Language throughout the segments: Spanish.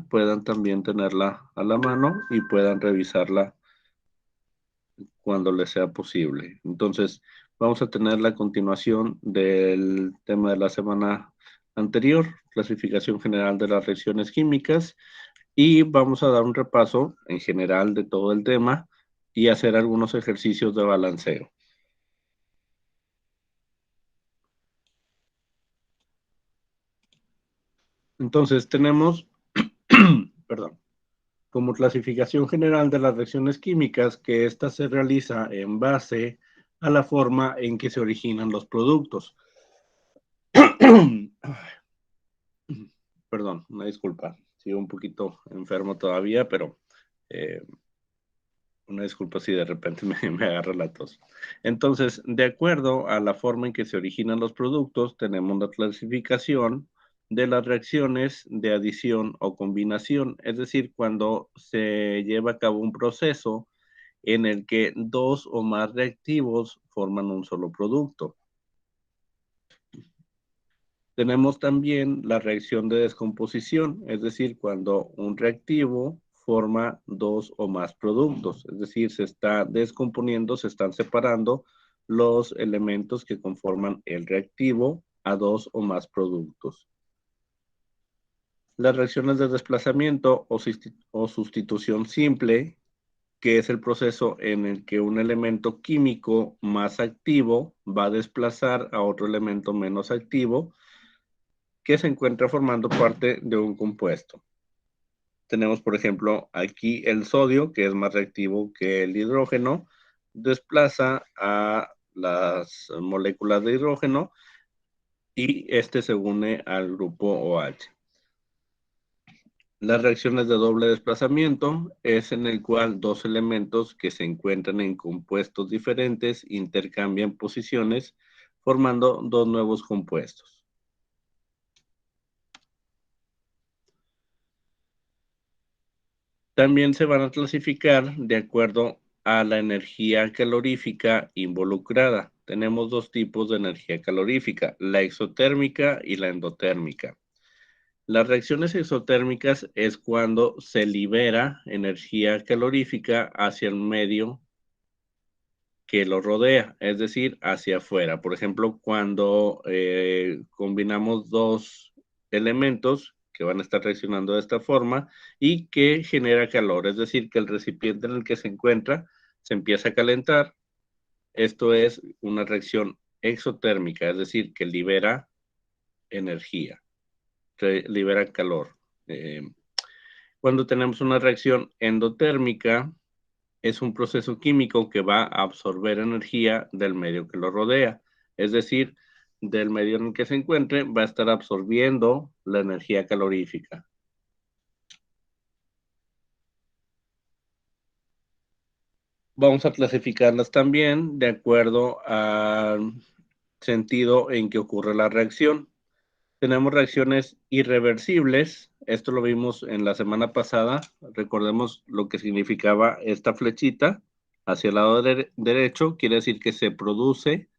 puedan también tenerla a la mano y puedan revisarla cuando les sea posible. Entonces, vamos a tener la continuación del tema de la semana anterior, clasificación general de las reacciones químicas, y vamos a dar un repaso en general de todo el tema y hacer algunos ejercicios de balanceo. Entonces, tenemos, perdón, como clasificación general de las reacciones químicas, que ésta se realiza en base a la forma en que se originan los productos. Perdón, una disculpa. Sigo un poquito enfermo todavía, pero una disculpa si de repente me agarra la tos. Entonces, de acuerdo a la forma en que se originan los productos, tenemos la clasificación de las reacciones de adición o combinación, es decir, cuando se lleva a cabo un proceso en el que dos o más reactivos forman un solo producto. Tenemos también la reacción de descomposición, es decir, cuando un reactivo forma dos o más productos, es decir, se está descomponiendo, se están separando los elementos que conforman el reactivo a dos o más productos. Las reacciones de desplazamiento o sustitución simple, que es el proceso en el que un elemento químico más activo va a desplazar a otro elemento menos activo, que se encuentra formando parte de un compuesto. Tenemos, por ejemplo, aquí el sodio, que es más reactivo que el hidrógeno, desplaza a las moléculas de hidrógeno y este se une al grupo OH. Las reacciones de doble desplazamiento es en el cual dos elementos que se encuentran en compuestos diferentes intercambian posiciones formando dos nuevos compuestos. También se van a clasificar de acuerdo a la energía calorífica involucrada. Tenemos dos tipos de energía calorífica, la exotérmica y la endotérmica. Las reacciones exotérmicas es cuando se libera energía calorífica hacia el medio que lo rodea, es decir, hacia afuera. Por ejemplo, cuando combinamos dos elementos que van a estar reaccionando de esta forma y que genera calor, es decir, que el recipiente en el que se encuentra se empieza a calentar. Esto es una reacción exotérmica, es decir, que libera energía, libera calor. Cuando tenemos una reacción endotérmica, es un proceso químico que va a absorber energía del medio que lo rodea. Es decir, del medio en el que se encuentre, va a estar absorbiendo la energía calorífica. Vamos a clasificarlas también de acuerdo al sentido en que ocurre la reacción. Tenemos reacciones irreversibles. Esto lo vimos en la semana pasada. Recordemos lo que significaba esta flechita hacia el lado derecho. Quiere decir que se produce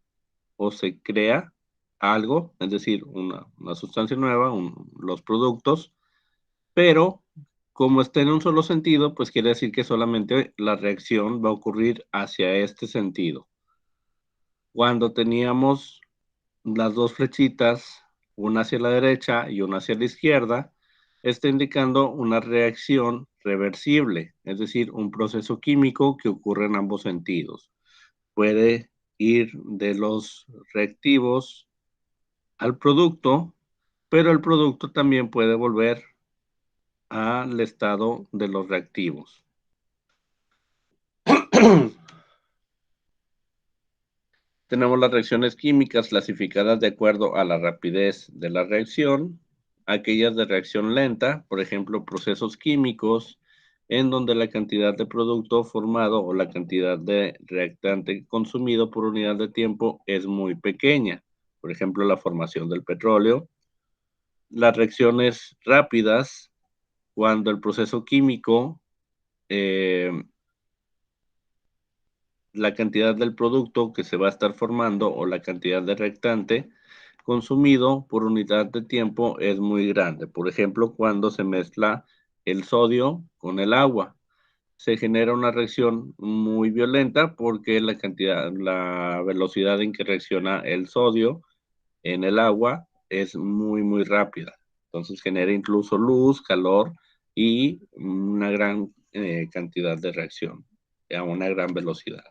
o se crea algo, es decir, una sustancia nueva, los productos, pero como está en un solo sentido, pues quiere decir que solamente la reacción va a ocurrir hacia este sentido. Cuando teníamos las dos flechitas, una hacia la derecha y una hacia la izquierda, está indicando una reacción reversible, es decir, un proceso químico que ocurre en ambos sentidos. Puede ir de los reactivos al producto, pero el producto también puede volver al estado de los reactivos. Tenemos las reacciones químicas clasificadas de acuerdo a la rapidez de la reacción, aquellas de reacción lenta, por ejemplo, procesos químicos en donde la cantidad de producto formado o la cantidad de reactante consumido por unidad de tiempo es muy pequeña. Por ejemplo, la formación del petróleo. Las reacciones rápidas, cuando el proceso químico, la cantidad del producto que se va a estar formando o la cantidad de reactante consumido por unidad de tiempo es muy grande. Por ejemplo, cuando se mezcla el sodio con el agua. Se genera una reacción muy violenta porque la velocidad en que reacciona el sodio en el agua es muy, muy rápida. Entonces genera incluso luz, calor y una gran cantidad de reacción a una gran velocidad.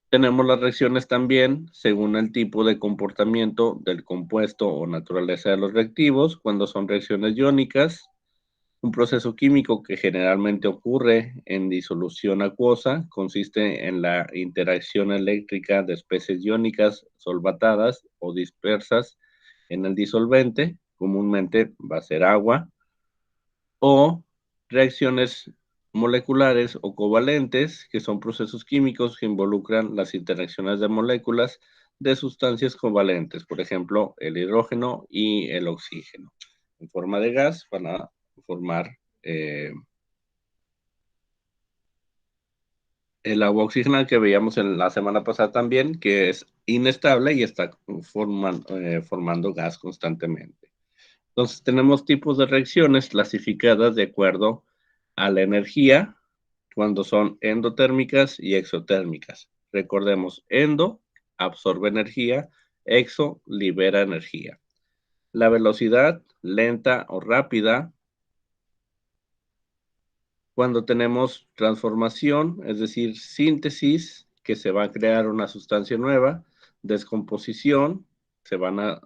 Tenemos las reacciones también según el tipo de comportamiento del compuesto o naturaleza de los reactivos. Cuando son reacciones iónicas, un proceso químico que generalmente ocurre en disolución acuosa consiste en la interacción eléctrica de especies iónicas solvatadas o dispersas en el disolvente, comúnmente va a ser agua, o reacciones moleculares o covalentes, que son procesos químicos que involucran las interacciones de moléculas de sustancias covalentes, por ejemplo, el hidrógeno y el oxígeno. En forma de gas van a formar el agua oxigenada que veíamos en la semana pasada también, que es inestable y está formando gas constantemente. Entonces tenemos tipos de reacciones clasificadas de acuerdo a la energía, cuando son endotérmicas y exotérmicas. Recordemos, endo absorbe energía, exo libera energía. La velocidad, lenta o rápida, cuando tenemos transformación, es decir, síntesis, que se va a crear una sustancia nueva, descomposición, se van a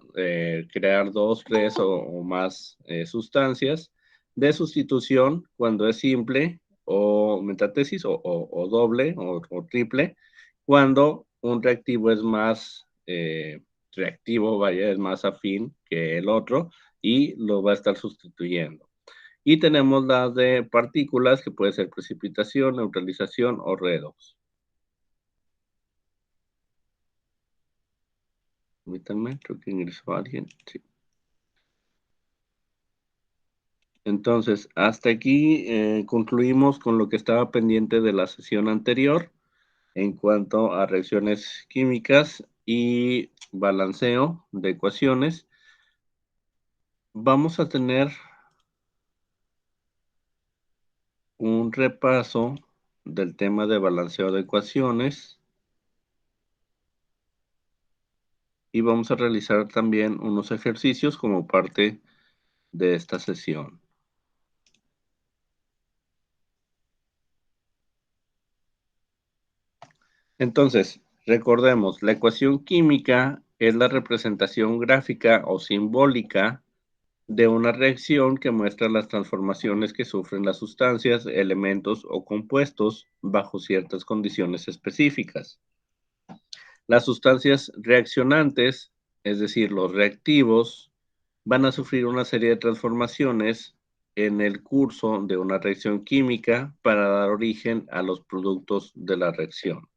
crear dos, tres o más sustancias, de sustitución, cuando es simple, o metatesis, o doble, o triple, cuando un reactivo es más reactivo, vaya, es más afín que el otro, y lo va a estar sustituyendo. Y tenemos las de partículas, que puede ser precipitación, neutralización o redox. Permítanme, creo que ingresó alguien. Sí. Entonces, hasta aquí concluimos con lo que estaba pendiente de la sesión anterior en cuanto a reacciones químicas y balanceo de ecuaciones. Vamos a tener un repaso del tema de balanceo de ecuaciones y vamos a realizar también unos ejercicios como parte de esta sesión. Entonces, recordemos, la ecuación química es la representación gráfica o simbólica de una reacción que muestra las transformaciones que sufren las sustancias, elementos o compuestos bajo ciertas condiciones específicas. Las sustancias reaccionantes, es decir, los reactivos, van a sufrir una serie de transformaciones en el curso de una reacción química para dar origen a los productos de la reacción.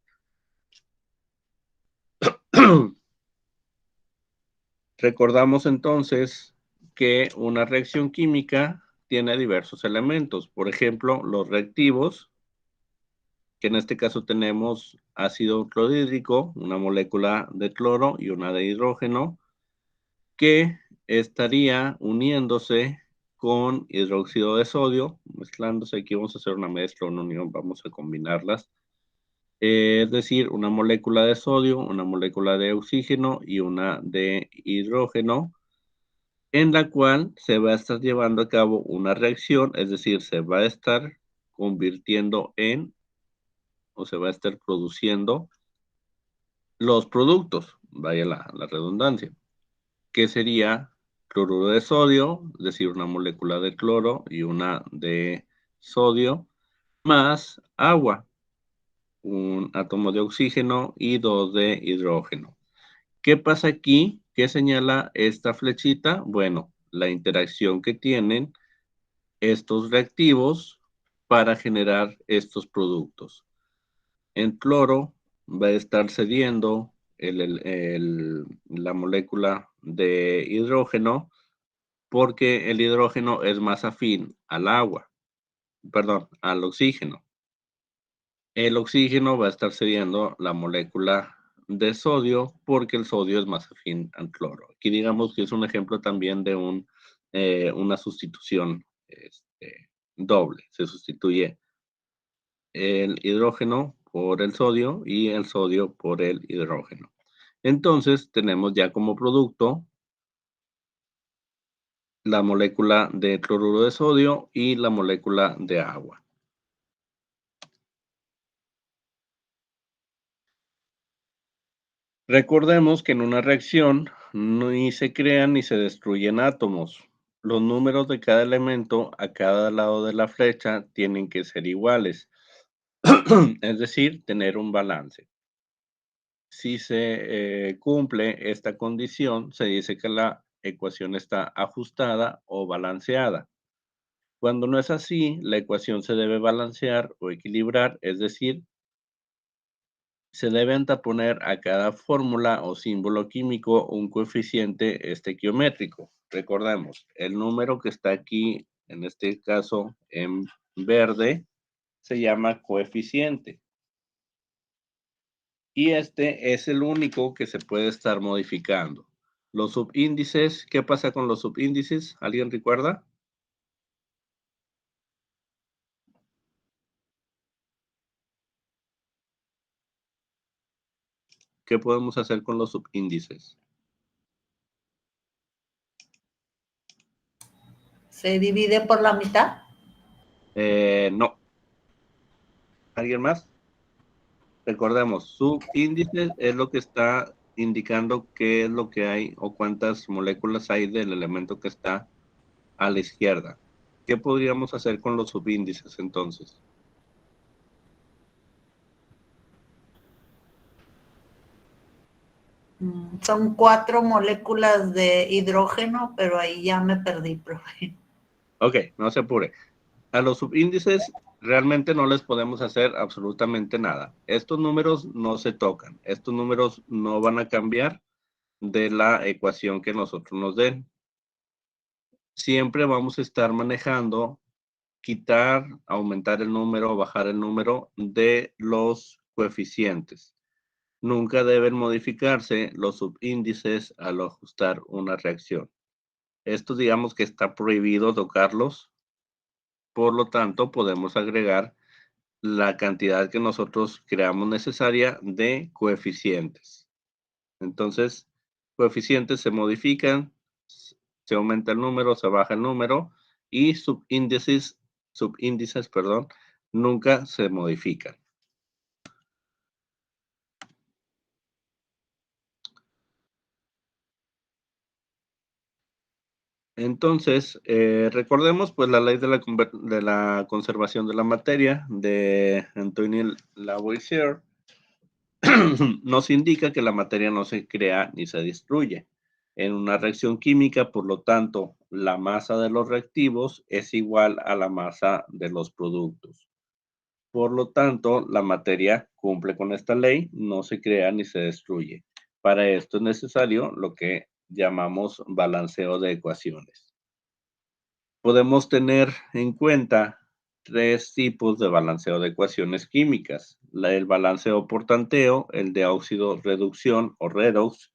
Recordamos entonces que una reacción química tiene diversos elementos. Por ejemplo, los reactivos, que en este caso tenemos ácido clorhídrico, una molécula de cloro y una de hidrógeno, que estaría uniéndose con hidróxido de sodio, mezclándose. Aquí vamos a hacer una mezcla, una unión, vamos a combinarlas. Es decir, una molécula de sodio, una molécula de oxígeno y una de hidrógeno, en la cual se va a estar llevando a cabo una reacción, es decir, se va a estar convirtiendo en, o se va a estar produciendo los productos, vaya la redundancia, que sería cloruro de sodio, es decir, una molécula de cloro y una de sodio, más agua, un átomo de oxígeno y dos de hidrógeno. ¿Qué pasa aquí? ¿Qué señala esta flechita? Bueno, la interacción que tienen estos reactivos para generar estos productos. En cloro va a estar cediendo la molécula de hidrógeno porque el hidrógeno es más afín al agua, perdón, al oxígeno. El oxígeno va a estar cediendo la molécula de sodio porque el sodio es más afín al cloro. Aquí digamos que es un ejemplo también de una sustitución doble. Se sustituye el hidrógeno por el sodio y el sodio por el hidrógeno. Entonces, tenemos ya como producto la molécula de cloruro de sodio y la molécula de agua. Recordemos que en una reacción ni se crean ni se destruyen átomos. Los números de cada elemento a cada lado de la flecha tienen que ser iguales, es decir, tener un balance. Si se cumple esta condición, se dice que la ecuación está ajustada o balanceada. Cuando no es así, la ecuación se debe balancear o equilibrar, es decir, se debe anteponer a cada fórmula o símbolo químico un coeficiente estequiométrico. Recordemos, el número que está aquí, en este caso en verde, se llama coeficiente. Y este es el único que se puede estar modificando. Los subíndices, ¿qué pasa con los subíndices? ¿Alguien recuerda? ¿Qué podemos hacer con los subíndices? ¿Se divide por la mitad? No. ¿Alguien más? Recordemos, subíndice es lo que está indicando qué es lo que hay o cuántas moléculas hay del elemento que está a la izquierda. ¿Qué podríamos hacer con los subíndices entonces? Son 4 moléculas de hidrógeno, pero ahí ya me perdí, profe. Ok, no se apure. A los subíndices realmente no les podemos hacer absolutamente nada. Estos números no se tocan. Estos números no van a cambiar de la ecuación que nosotros nos den. Siempre vamos a estar manejando quitar, aumentar el número o bajar el número de los coeficientes. Nunca deben modificarse los subíndices al ajustar una reacción. Esto digamos que está prohibido tocarlos, por lo tanto podemos agregar la cantidad que nosotros creamos necesaria de coeficientes. Entonces, coeficientes se modifican, se aumenta el número, se baja el número y subíndices, perdón, nunca se modifican. Entonces, recordemos pues la ley de la conservación de la materia de Antoine Lavoisier nos indica que la materia no se crea ni se destruye. En una reacción química, por lo tanto, la masa de los reactivos es igual a la masa de los productos. Por lo tanto, la materia cumple con esta ley, no se crea ni se destruye. Para esto es necesario lo que llamamos balanceo de ecuaciones. Podemos tener en cuenta tres tipos de balanceo de ecuaciones químicas. El balanceo por tanteo, el de óxido reducción o redox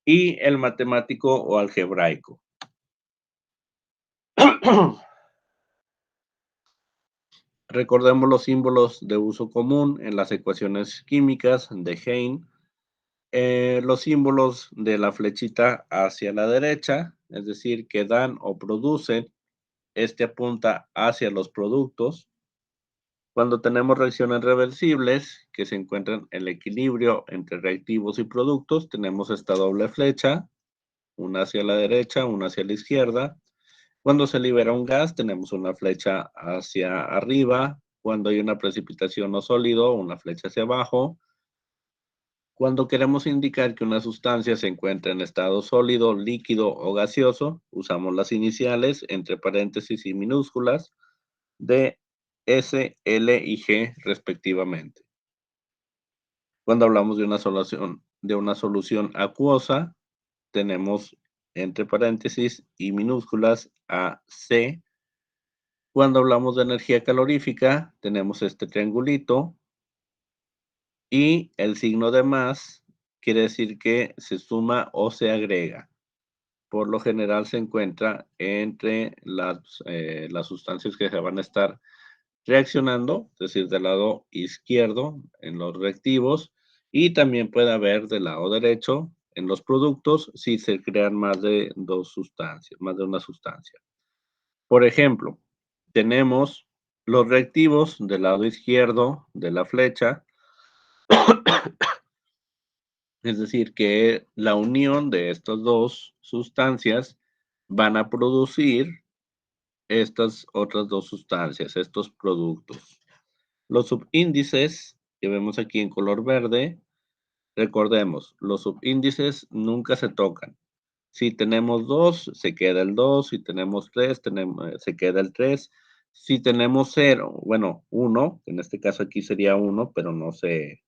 y el matemático o algebraico. Recordemos los símbolos de uso común en las ecuaciones químicas de Hein. Los símbolos de la flechita hacia la derecha, es decir, que dan o producen, este apunta hacia los productos. Cuando tenemos reacciones reversibles que se encuentran en el equilibrio entre reactivos y productos, tenemos esta doble flecha, una hacia la derecha, una hacia la izquierda. Cuando se libera un gas, tenemos una flecha hacia arriba. Cuando hay una precipitación o sólido, una flecha hacia abajo. Cuando queremos indicar que una sustancia se encuentra en estado sólido, líquido o gaseoso, usamos las iniciales entre paréntesis y minúsculas de S, L y G respectivamente. Cuando hablamos de una solución acuosa, tenemos entre paréntesis y minúsculas AC. Cuando hablamos de energía calorífica, tenemos este triangulito y el signo de más quiere decir que se suma o se agrega. por lo general se encuentra entre las sustancias que se van a estar reaccionando, es decir, del lado izquierdo en los reactivos, y también puede haber del lado derecho en los productos si se crean más de dos sustancias, más de una sustancia. Por ejemplo, tenemos los reactivos del lado izquierdo de la flecha, es decir, que la unión de estas dos sustancias van a producir estas otras dos sustancias, estos productos. Los subíndices que vemos aquí en color verde, recordemos, los subíndices nunca se tocan. Si tenemos 2, se queda el 2. Si tenemos 3, se queda el 3. Si tenemos 0, bueno, 1, en este caso aquí sería 1, pero no se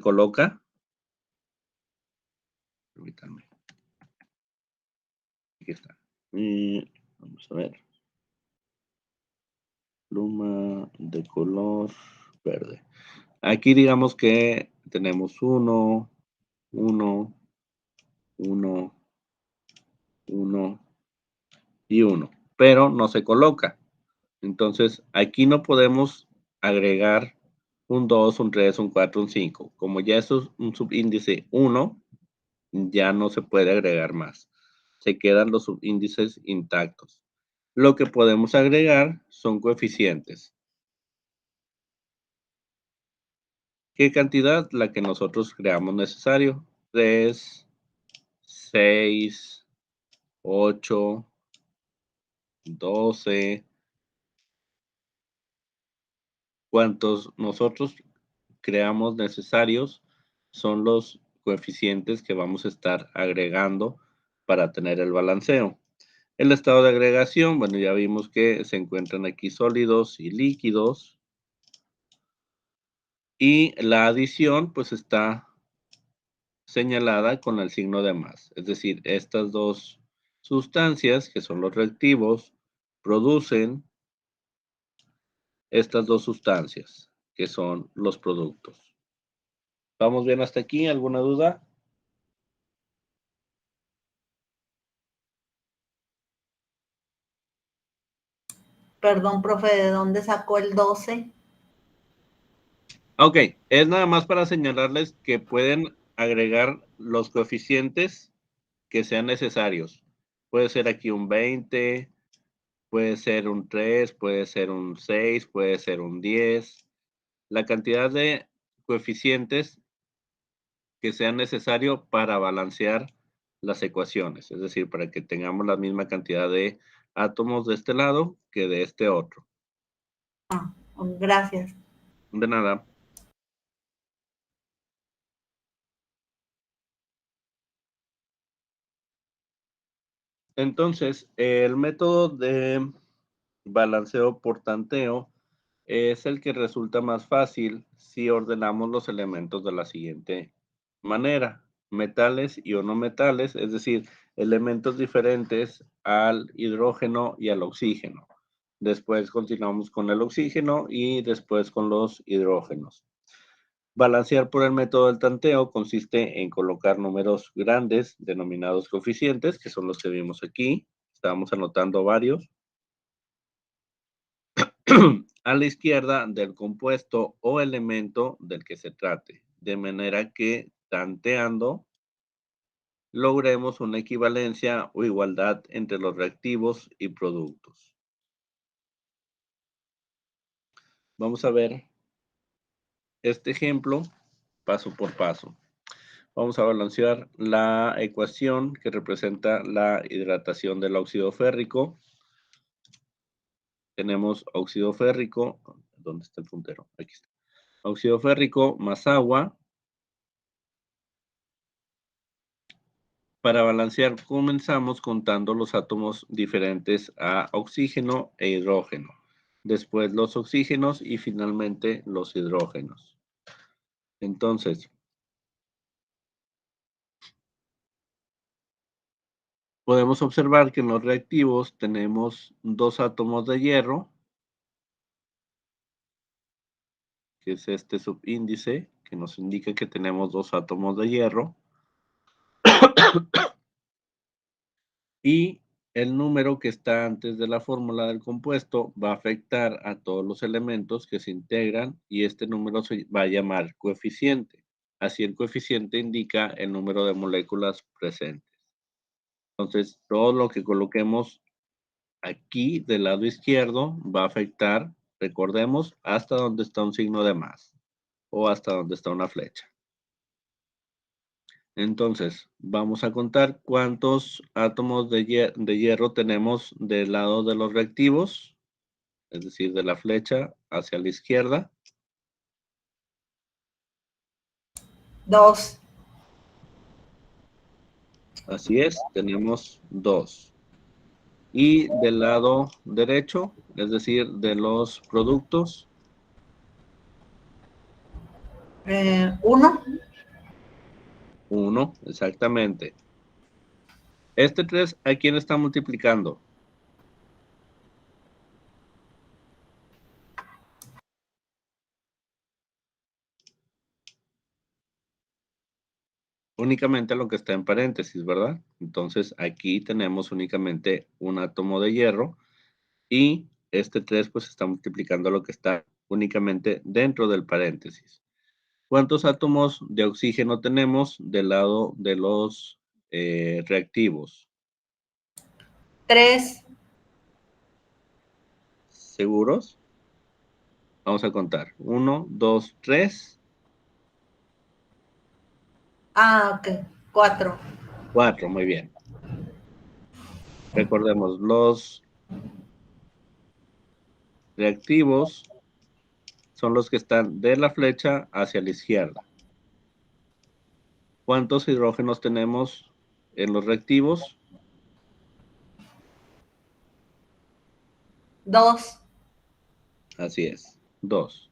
coloca. Permítanme. Aquí está. Y vamos a ver. Pluma de color verde. Aquí digamos que tenemos 1, 1, 1, 1 y 1, pero no se coloca. Entonces, aquí no podemos agregar un 2, un 3, un 4, un 5. Como ya es un subíndice 1, ya no se puede agregar más. Se quedan los subíndices intactos. Lo que podemos agregar son coeficientes. ¿Qué cantidad? La que nosotros creamos necesario. 3, 6, 8, 12. Cuantos nosotros creamos necesarios son los coeficientes que vamos a estar agregando para tener el balanceo. El estado de agregación, bueno, ya vimos que se encuentran aquí sólidos y líquidos. Y la adición, pues está señalada con el signo de más. Es decir, estas dos sustancias, que son los reactivos, producen estas dos sustancias, que son los productos. ¿Vamos bien hasta aquí? ¿Alguna duda? Perdón, profe, ¿de dónde sacó el 12? Ok, es nada más para señalarles que pueden agregar los coeficientes que sean necesarios. Puede ser aquí un 20, puede ser un 3, puede ser un 6, puede ser un 10. La cantidad de coeficientes que sean necesario para balancear las ecuaciones, es decir, para que tengamos la misma cantidad de átomos de este lado que de este otro. Gracias. De nada. Entonces, el método de balanceo por tanteo es el que resulta más fácil si ordenamos los elementos de la siguiente manera: metales y no metales, es decir, elementos diferentes al hidrógeno y al oxígeno. Después continuamos con el oxígeno y después con los hidrógenos. Balancear por el método del tanteo consiste en colocar números grandes denominados coeficientes, que son los que vimos aquí. Estábamos anotando varios. A la izquierda del compuesto o elemento del que se trate, de manera que tanteando logremos una equivalencia o igualdad entre los reactivos y productos. Vamos a ver este ejemplo paso por paso. Vamos a balancear la ecuación que representa la hidratación del óxido férrico. Tenemos óxido férrico, ¿dónde está el puntero? Aquí está. Óxido férrico más agua. Para balancear, comenzamos contando los átomos diferentes a oxígeno e hidrógeno, después los oxígenos y finalmente los hidrógenos. Entonces, podemos observar que en los reactivos tenemos dos átomos de hierro, que es este subíndice, que nos indica que tenemos dos átomos de hierro. Y el número que está antes de la fórmula del compuesto va a afectar a todos los elementos que se integran y este número se va a llamar coeficiente. Así el coeficiente indica el número de moléculas presentes. Entonces, todo lo que coloquemos aquí del lado izquierdo va a afectar, recordemos, hasta donde está un signo de más o hasta donde está una flecha. Entonces, vamos a contar cuántos átomos de hierro tenemos del lado de los reactivos, es decir, de la flecha hacia la izquierda. 2. Así es, tenemos 2. Y del lado derecho, es decir, de los productos. 1. 1, exactamente. Este 3, ¿a quién está multiplicando? Únicamente lo que está en paréntesis, ¿verdad? Entonces aquí tenemos únicamente un átomo de hierro y este 3 pues está multiplicando lo que está únicamente dentro del paréntesis. ¿Cuántos átomos de oxígeno tenemos del lado de los reactivos? 3. ¿Seguros? Vamos a contar. 1, 2, 3. Ok. 4. 4, muy bien. Recordemos, los reactivos son los que están de la flecha hacia la izquierda. ¿Cuántos hidrógenos tenemos en los reactivos? 2. Así es, 2.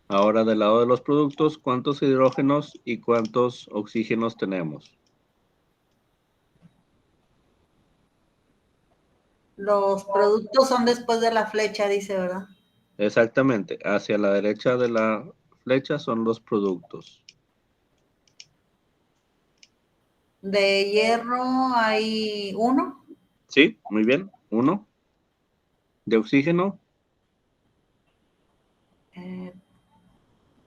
Ahora del lado de los productos, ¿cuántos hidrógenos y cuántos oxígenos tenemos? Los productos son después de la flecha, dice, ¿verdad? Exactamente, hacia la derecha de la flecha son los productos. De hierro hay 1. Sí, muy bien, 1. De oxígeno,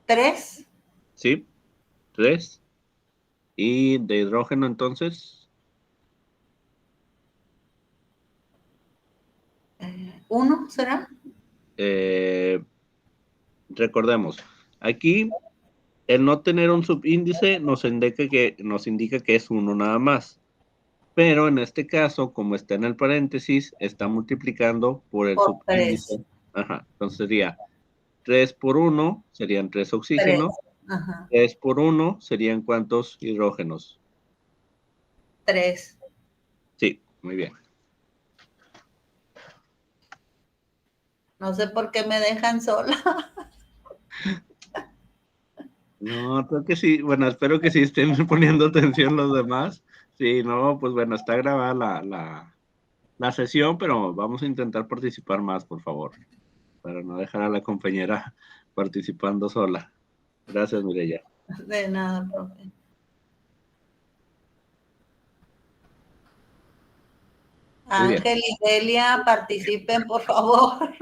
3. sí, 3. Y de hidrógeno entonces, 1, ¿será? Recordemos, aquí el no tener un subíndice nos indica que es 1 nada más. Pero en este caso, como está en el paréntesis, está multiplicando por el Por 3. subíndice. Ajá, entonces sería 3 por 1, serían 3 3. oxígenos. Ajá. 3 por 1 serían ¿cuántos hidrógenos? 3. Sí, muy bien. No sé por qué me dejan sola. No, creo que sí. Bueno, espero que sí estén poniendo atención los demás. Sí, no, pues bueno, está grabada la sesión, pero vamos a intentar participar más, por favor, para no dejar a la compañera participando sola. Gracias, Mireya. De nada, profe. Muy bien. Ángel y Delia, participen, por favor.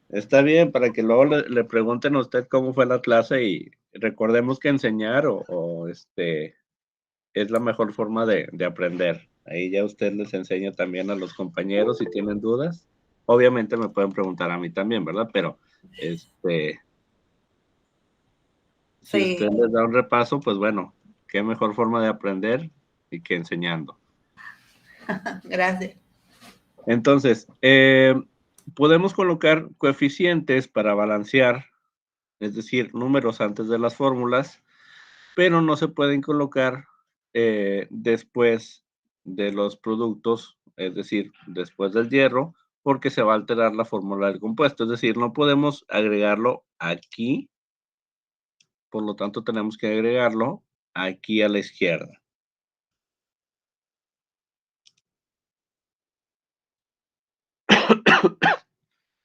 Está bien, para que luego le pregunten a usted cómo fue la clase y recordemos que enseñar es la mejor forma de aprender. Ahí ya usted les enseña también a los compañeros si tienen dudas. Obviamente me pueden preguntar a mí también, ¿verdad? Pero si usted Sí, les da un repaso, pues bueno, qué mejor forma de aprender y que enseñando. gracias. Entonces, podemos colocar coeficientes para balancear, es decir, números antes de las fórmulas, pero no se pueden colocar después de los productos, es decir, después del hierro, porque se va a alterar la fórmula del compuesto. Es decir, no podemos agregarlo aquí, por lo tanto tenemos que agregarlo aquí a la izquierda.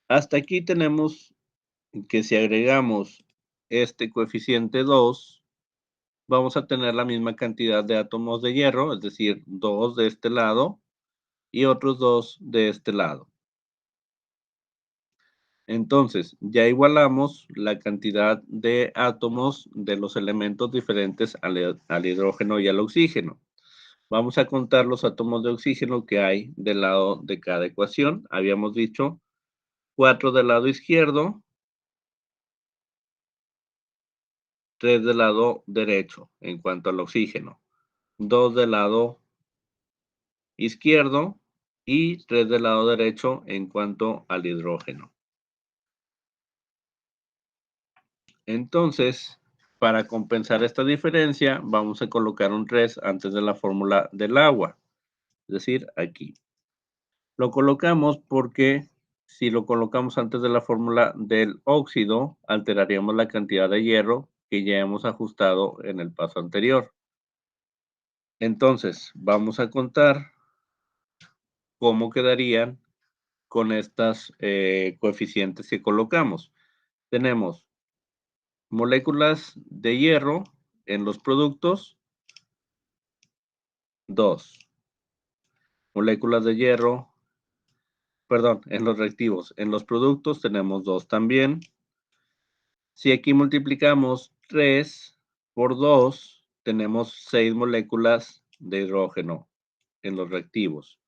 Hasta aquí tenemos que si agregamos este coeficiente 2, vamos a tener la misma cantidad de átomos de hierro, es decir, 2 de este lado y otros 2 de este lado. Entonces, ya igualamos la cantidad de átomos de los elementos diferentes al hidrógeno y al oxígeno. Vamos a contar los átomos de oxígeno que hay del lado de cada ecuación. Habíamos dicho 4 del lado izquierdo, 3 del lado derecho en cuanto al oxígeno, 2 del lado izquierdo y 3 del lado derecho en cuanto al hidrógeno. Entonces, para compensar esta diferencia, vamos a colocar un 3 antes de la fórmula del agua, es decir, aquí. Lo colocamos porque si lo colocamos antes de la fórmula del óxido, alteraríamos la cantidad de hierro que ya hemos ajustado en el paso anterior. Entonces, vamos a contar cómo quedarían con estas coeficientes que colocamos. Tenemos moléculas de hierro en los productos, 2. Moléculas de hierro, perdón, en los reactivos. En los productos tenemos 2 también. Si aquí multiplicamos 3 por 2, tenemos 6 moléculas de hidrógeno en los reactivos.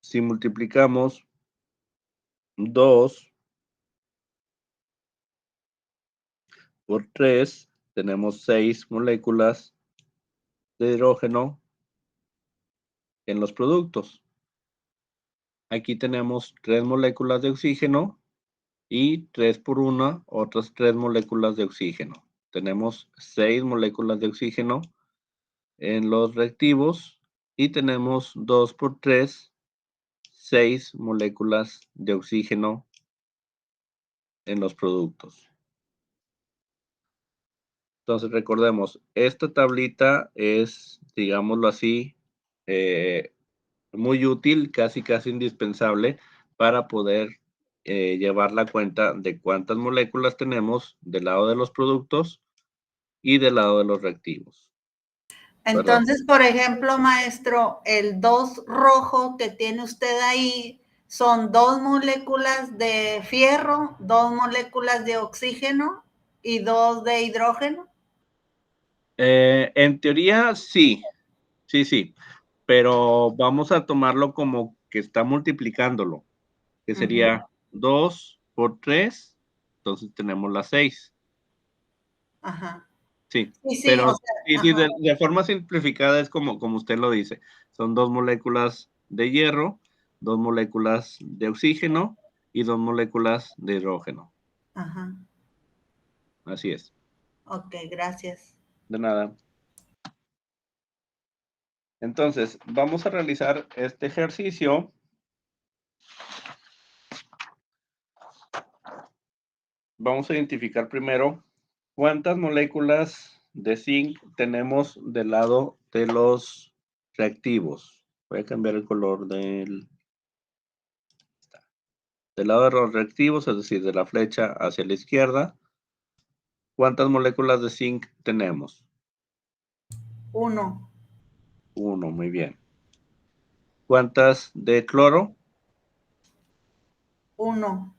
Si multiplicamos 2 por 3, tenemos 6 moléculas de hidrógeno en los productos. Aquí tenemos 3 moléculas de oxígeno y 3 por 1, otras 3 moléculas de oxígeno. Tenemos 6 moléculas de oxígeno en los reactivos y tenemos 2 por 3, 6 moléculas de oxígeno en los productos. Entonces recordemos, esta tablita es, digámoslo así, muy útil, casi indispensable para poder llevar la cuenta de cuántas moléculas tenemos del lado de los productos y del lado de los reactivos. ¿Verdad? Entonces, por ejemplo, maestro, el 2 rojo que tiene usted ahí son 2 moléculas de fierro, 2 moléculas de oxígeno y 2 de hidrógeno. En teoría, sí, sí, pero vamos a tomarlo como que está multiplicándolo, que sería 2 por 3, entonces tenemos las 6. Ajá. Sí, Sí, o pero sea, sí, ajá. de forma simplificada es como usted lo dice. Son 2 moléculas de hierro, 2 moléculas de oxígeno y 2 moléculas de hidrógeno. Ajá. Así es. Ok, gracias. De nada. Entonces, vamos a realizar este ejercicio. Vamos a identificar primero cuántas moléculas de zinc tenemos del lado de los reactivos. Voy a cambiar el color del lado de los reactivos, es decir, de la flecha hacia la izquierda. ¿Cuántas moléculas de zinc tenemos? 1. 1, muy bien. ¿Cuántas de cloro 1.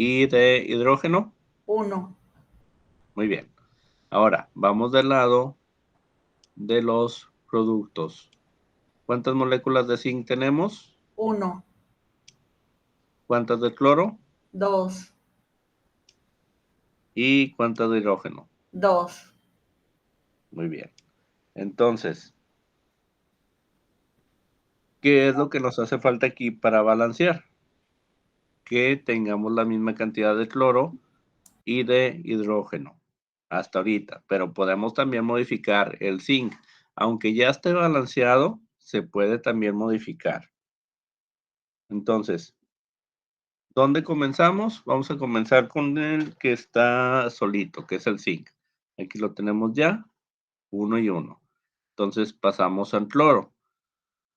y de hidrógeno? 1. Muy bien. Ahora, vamos del lado de los productos. ¿Cuántas moléculas de zinc tenemos? 1. ¿Cuántas de cloro? 2. ¿Y cuántas de hidrógeno? 2. Muy bien. Entonces, ¿qué es lo que nos hace falta aquí para balancear? Que tengamos la misma cantidad de cloro y de hidrógeno hasta ahorita, pero podemos también modificar el zinc. Aunque ya esté balanceado, se puede también modificar. Entonces, ¿dónde comenzamos? Vamos a comenzar con el que está solito, que es el zinc. Aquí lo tenemos ya, 1 y 1. Entonces pasamos al cloro.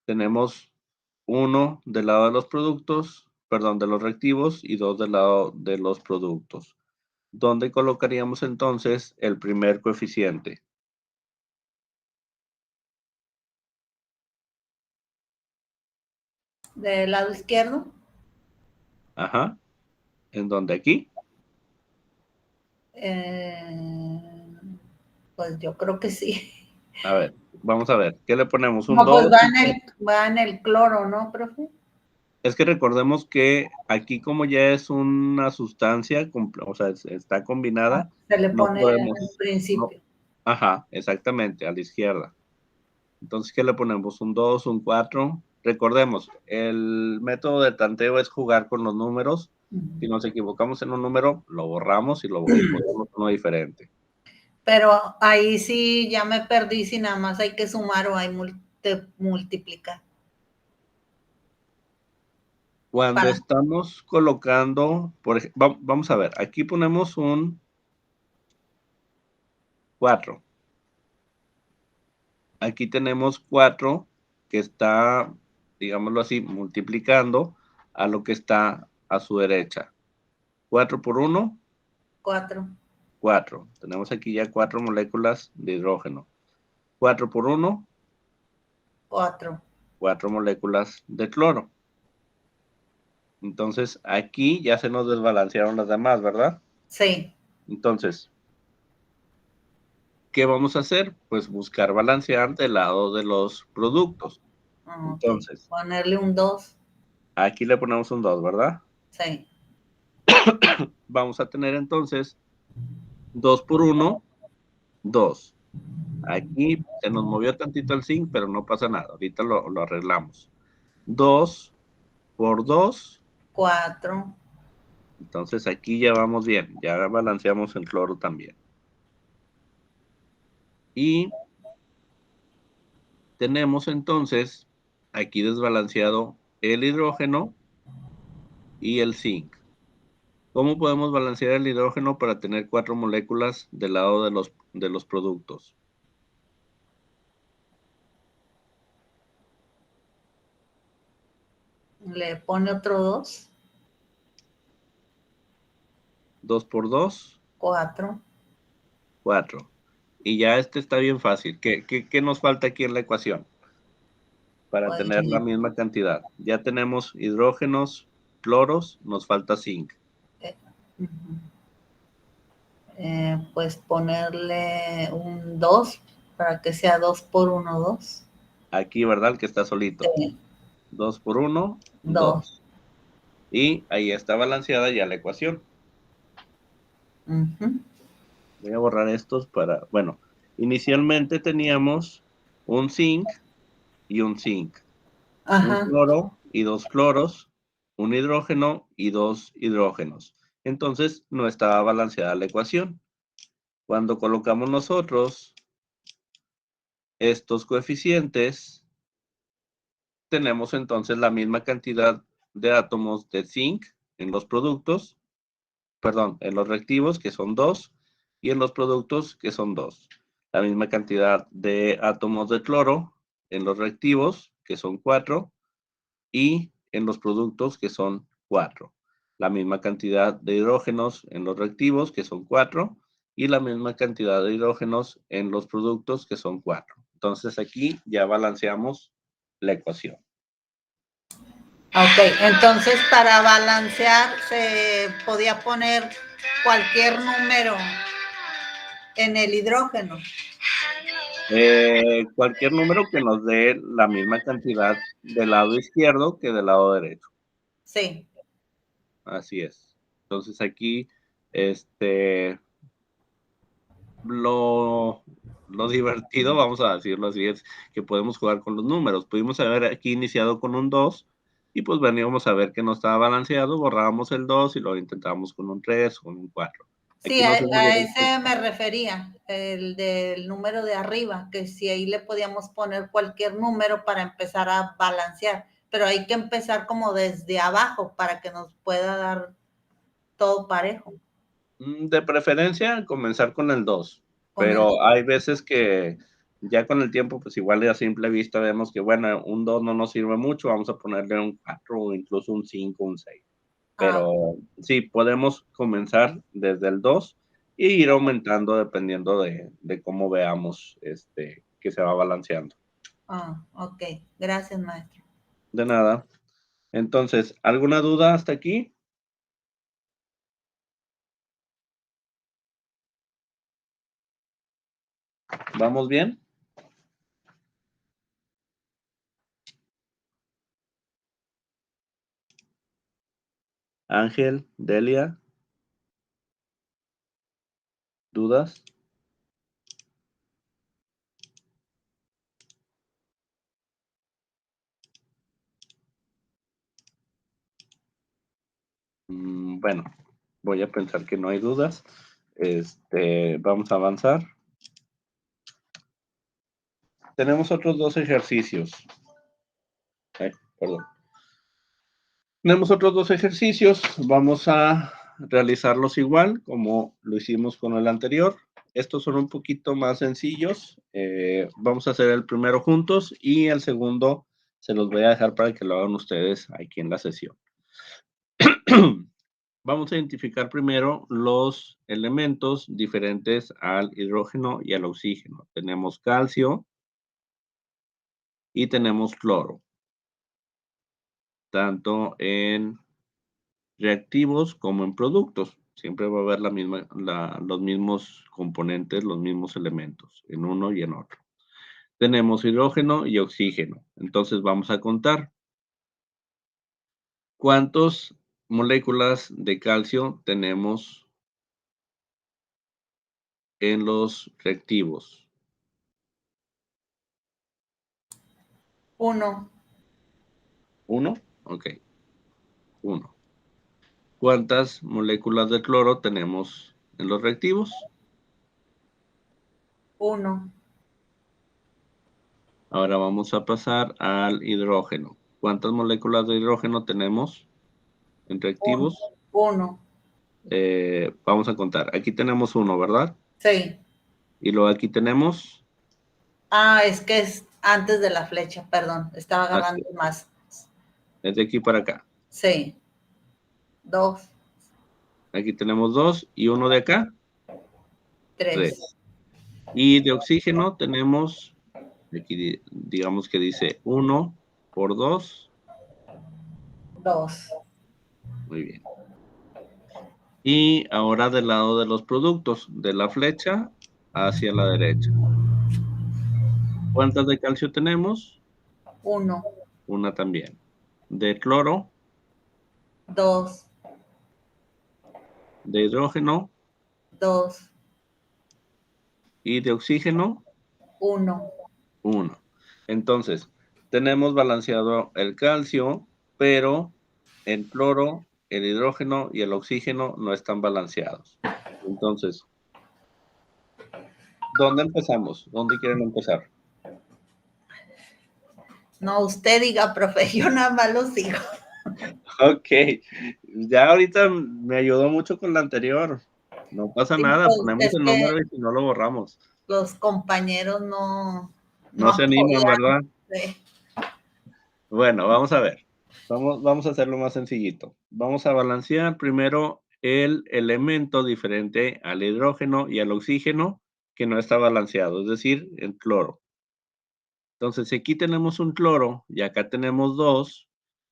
Tenemos 1 del lado de los productos, perdón, de los reactivos y 2 del lado de los productos. ¿Dónde colocaríamos entonces el primer coeficiente? Del lado izquierdo. Ajá. ¿En dónde? ¿Aquí? Pues yo creo que sí. A ver, vamos a ver. ¿Qué le ponemos? ¿Un No, pues 2? va en el cloro, ¿no, profe? Es que recordemos que aquí como ya es una sustancia, o sea, está combinada, Se le no pone al podemos, no, principio. ajá, exactamente, a la izquierda. Entonces, ¿qué le ponemos? ¿Un 2, un 4? Recordemos, el método de tanteo es jugar con los números. Si nos equivocamos en un número, lo borramos y ponemos uno diferente. Pero ahí sí ya me perdí si nada más hay que sumar o hay multiplicar. Cuando Para, estamos colocando, vamos a ver, aquí ponemos un 4. Aquí tenemos 4 que está, digámoslo así, multiplicando a lo que está a su derecha. 4 por 1, 4. 4. Tenemos aquí ya 4 moléculas de hidrógeno. 4 por 1, 4. 4 moléculas de cloro. Entonces, aquí ya se nos desbalancearon las demás, ¿verdad? Sí. Entonces, ¿qué vamos a hacer? Pues buscar balancear del lado de los productos. Ok. Entonces, Ponerle un 2. aquí le ponemos un 2, ¿verdad? Sí. Vamos a tener entonces 2 por 1, 2. Aquí se nos movió tantito el zinc, pero no pasa nada. Ahorita lo arreglamos. 2 por 2. 4. Entonces aquí ya vamos bien. Ya balanceamos el cloro también. Y tenemos entonces aquí desbalanceado el hidrógeno y el zinc. ¿Cómo podemos balancear el hidrógeno para tener 4 moléculas del lado de los productos? Le pone otro 2. 2 por 2, 4. 4. Y ya este está bien fácil. ¿Qué nos falta aquí en la ecuación? Para Pues, tener la misma cantidad. Ya tenemos hidrógenos, cloros, nos falta zinc. Pues ponerle un 2 para que sea 2 por 1, 2. Aquí, ¿verdad? El que está solito. 2 por 1, 2. 2. Y ahí está balanceada ya la ecuación. Voy a borrar estos para, bueno, inicialmente teníamos un zinc y un zinc, un Ajá. cloro y 2 cloros, un hidrógeno y 2 hidrógenos. Entonces no estaba balanceada la ecuación. Cuando colocamos nosotros estos coeficientes, tenemos entonces la misma cantidad de átomos de zinc en los productos, perdón, en los reactivos, que son 2, y en los productos, que son 2. La misma cantidad de átomos de cloro en los reactivos, que son 4, y en los productos, que son 4. La misma cantidad de hidrógenos en los reactivos, que son 4, y la misma cantidad de hidrógenos en los productos, que son 4. Entonces aquí ya balanceamos la ecuación. Ok, entonces para balancear se podía poner cualquier número en el hidrógeno. Cualquier número que nos dé la misma cantidad del lado izquierdo que del lado derecho. Sí. Así es. Entonces aquí, este, lo, lo divertido, vamos a decirlo así, es que podemos jugar con los números. Pudimos haber aquí iniciado con un 2 y pues veníamos a ver que no estaba balanceado, borrábamos el 2 y lo intentábamos con un 3 o con un 4. Sí, Aquí nos a hemos ese me refería, el del número de arriba, que si ahí le podíamos poner cualquier número para empezar a balancear, pero hay que empezar como desde abajo para que nos pueda dar todo parejo. de preferencia comenzar con el 2, Con el pero hay veces que Ya con el tiempo, pues igual a simple vista vemos que, bueno, un 2 no nos sirve mucho, vamos a ponerle un 4 o incluso un 5, un 6. Ah, Pero sí, podemos comenzar desde el 2 e ir aumentando dependiendo de cómo veamos que se va balanceando. ok. Gracias, maestro. De nada. Entonces, ¿alguna duda hasta aquí? ¿Vamos bien? Ángel, Delia, ¿dudas? Bueno, voy a pensar que no hay dudas. Vamos a avanzar. Tenemos otros dos ejercicios. Perdón. Tenemos otros dos ejercicios. Vamos a realizarlos igual como lo hicimos con el anterior. Estos son un poquito más sencillos. Vamos a hacer el primero juntos y el segundo se los voy a dejar para que lo hagan ustedes aquí en la sesión. Vamos a identificar primero los elementos diferentes al hidrógeno y al oxígeno. Tenemos calcio y tenemos cloro, tanto en reactivos como en productos. Siempre va a haber los mismos componentes, los mismos elementos, en uno y en otro. Tenemos hidrógeno y oxígeno. Entonces vamos a contar cuántas moléculas de calcio tenemos en los reactivos. 1. ¿Uno? Ok, 1. ¿Cuántas moléculas de cloro tenemos en los reactivos? 1. Ahora vamos a pasar al hidrógeno. ¿Cuántas moléculas de hidrógeno tenemos en 1. reactivos? 1. Vamos a contar. Aquí tenemos 1, ¿verdad? Sí. Y luego aquí tenemos. Es que es antes de la flecha, perdón. Estaba agarrando más. Es de aquí para acá. Sí. 2. Aquí tenemos 2 y 1 de acá. 3. 3. Y de oxígeno tenemos, aquí digamos que dice 1 por 2. 2. Muy bien. Y ahora del lado de los productos, de la flecha hacia la derecha. ¿Cuántas de calcio tenemos? 1. Una también. De cloro, 2. de hidrógeno 2. y de oxígeno, 1. 1. Entonces, tenemos balanceado el calcio, pero el cloro, el hidrógeno y el oxígeno no están balanceados. Entonces, ¿dónde empezamos? ¿Dónde quieren empezar? No, usted diga, profe, yo nada más lo sigo. Ok, ya ahorita me ayudó mucho con la anterior. No pasa Sí, nada, pues, ponemos es el que número y si no lo borramos. los compañeros no No se animan, apoyan. ¿verdad? Sí. Bueno, vamos a ver. Vamos a hacerlo más sencillito. Vamos a balancear primero el elemento diferente al hidrógeno y al oxígeno que no está balanceado, es decir, el cloro. Entonces, si aquí tenemos un cloro y acá tenemos 2,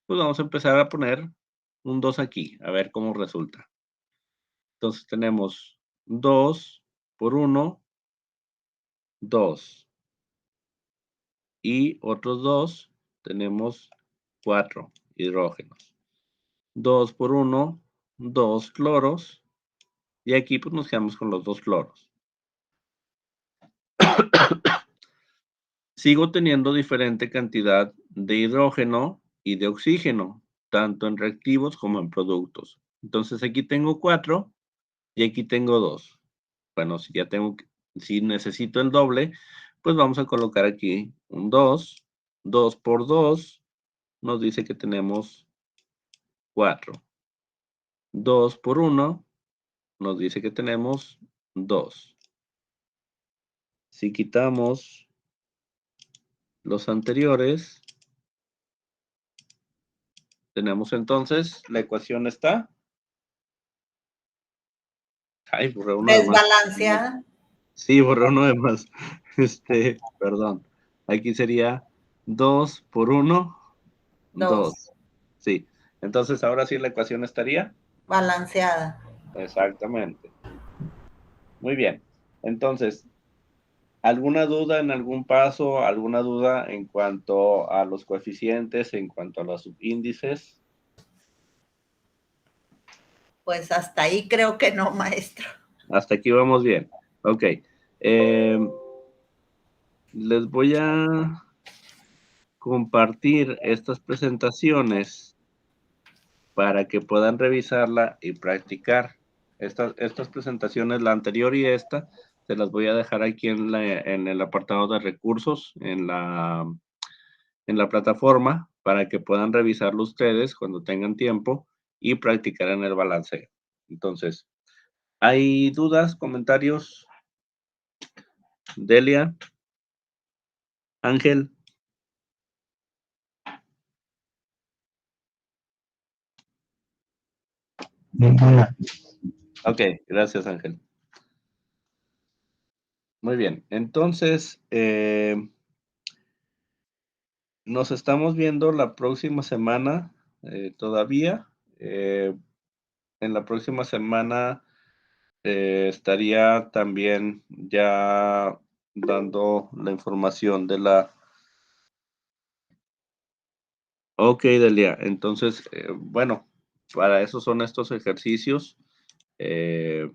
pues vamos a empezar a poner un 2 aquí, a ver cómo resulta. Entonces tenemos 2 por 1, 2. Y otros 2, tenemos 4 hidrógenos. 2 por 1, 2 cloros. Y aquí pues nos quedamos con los 2 cloros. Sigo teniendo diferente cantidad de hidrógeno y de oxígeno, tanto en reactivos como en productos. Entonces aquí tengo 4 y aquí tengo 2. Bueno, si necesito el doble, pues vamos a colocar aquí un 2. 2 por 2 nos dice que tenemos 4. 2 por 1 nos dice que tenemos 2. Si quitamos los anteriores. Tenemos entonces, la ecuación está. Ay, borré uno de más. Desbalanceada. Sí, borré uno de más. Perdón. Aquí sería 2 por 1, 2. Sí. Entonces, ahora sí la ecuación estaría. Balanceada. Exactamente. Muy bien. Entonces, ¿alguna duda en algún paso? ¿Alguna duda en cuanto a los coeficientes, en cuanto a los subíndices? Pues hasta ahí creo que no, maestro. Hasta aquí vamos bien. Ok. Les voy a compartir estas presentaciones para que puedan revisarla y practicar. Estas presentaciones, la anterior y esta, se las voy a dejar aquí en el apartado de recursos, en la plataforma, para que puedan revisarlo ustedes cuando tengan tiempo y practicar en el balanceo. Entonces, ¿hay dudas, comentarios? Delia, Ángel. Ninguna. Ok, gracias, Ángel. Muy bien, entonces, nos estamos viendo la próxima semana todavía. En la próxima semana estaría también ya dando la información de la... Ok, Delia. Entonces, bueno, para eso son estos ejercicios. Eh,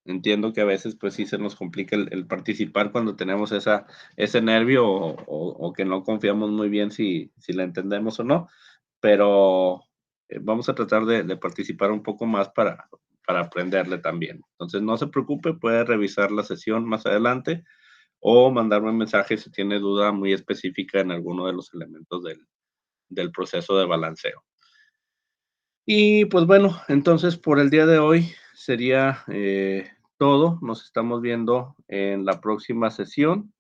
Entiendo que a veces pues sí se nos complica el participar cuando tenemos ese nervio o que no confiamos muy bien si la entendemos o no, pero vamos a tratar de participar un poco más para aprenderle también. Entonces no se preocupe, puede revisar la sesión más adelante o mandarme un mensaje si tiene duda muy específica en alguno de los elementos del proceso de balanceo. Y pues bueno, entonces por el día de hoy sería todo. Nos estamos viendo en la próxima sesión.